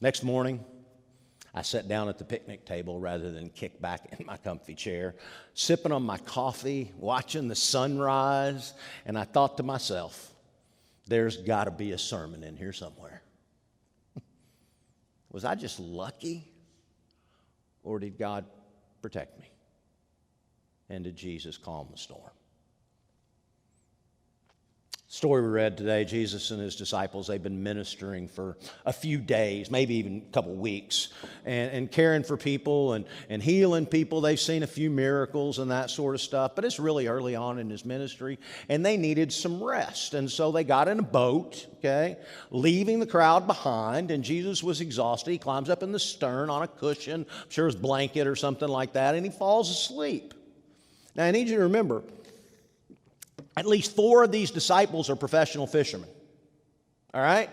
Next morning, I sat down at the picnic table rather than kick back in my comfy chair, sipping on my coffee, watching the sunrise, and I thought to myself, there's got to be a sermon in here somewhere. Was I just lucky, or did God protect me? And did Jesus calm the storm? Story we read today, Jesus and his disciples, they've been ministering for a few days, maybe even a couple weeks, and caring for people and healing people. They've seen a few miracles and that sort of stuff, but it's really early on in his ministry, and they needed some rest. And so they got in a boat, leaving the crowd behind, and Jesus was exhausted. He climbs up in the stern on a cushion, I'm sure his blanket or something like that, and he falls asleep. Now, I need you to remember, at least 4 of these disciples are professional fishermen. All right?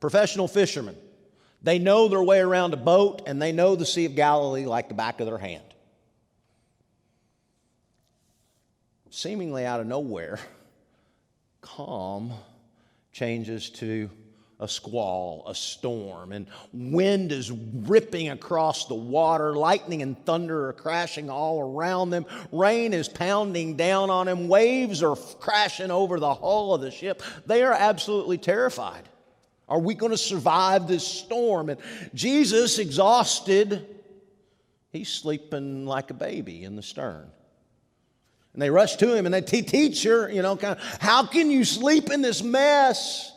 Professional fishermen. They know their way around a boat, and they know the Sea of Galilee like the back of their hand. Seemingly out of nowhere, calm changes to a squall, a storm, and wind is ripping across the water. Lightning and thunder are crashing all around them. Rain is pounding down on them. Waves are crashing over the hull of the ship. They are absolutely terrified. Are we going to survive this storm? And Jesus, exhausted, he's sleeping like a baby in the stern. And they rush to him and they teacher, how can you sleep in this mess?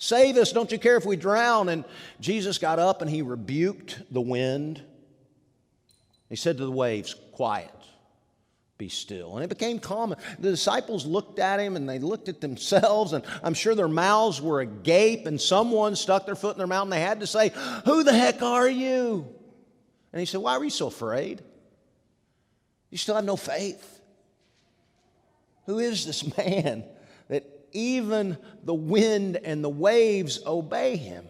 Save us, don't you care if we drown? And Jesus got up and he rebuked the wind. He said to the waves, quiet, be still. And it became calm. The disciples looked at him and they looked at themselves, and I'm sure their mouths were agape, and someone stuck their foot in their mouth and they had to say, who the heck are you? And he said, why were you so afraid? You still have no faith. Who is this man that even the wind and the waves obey him?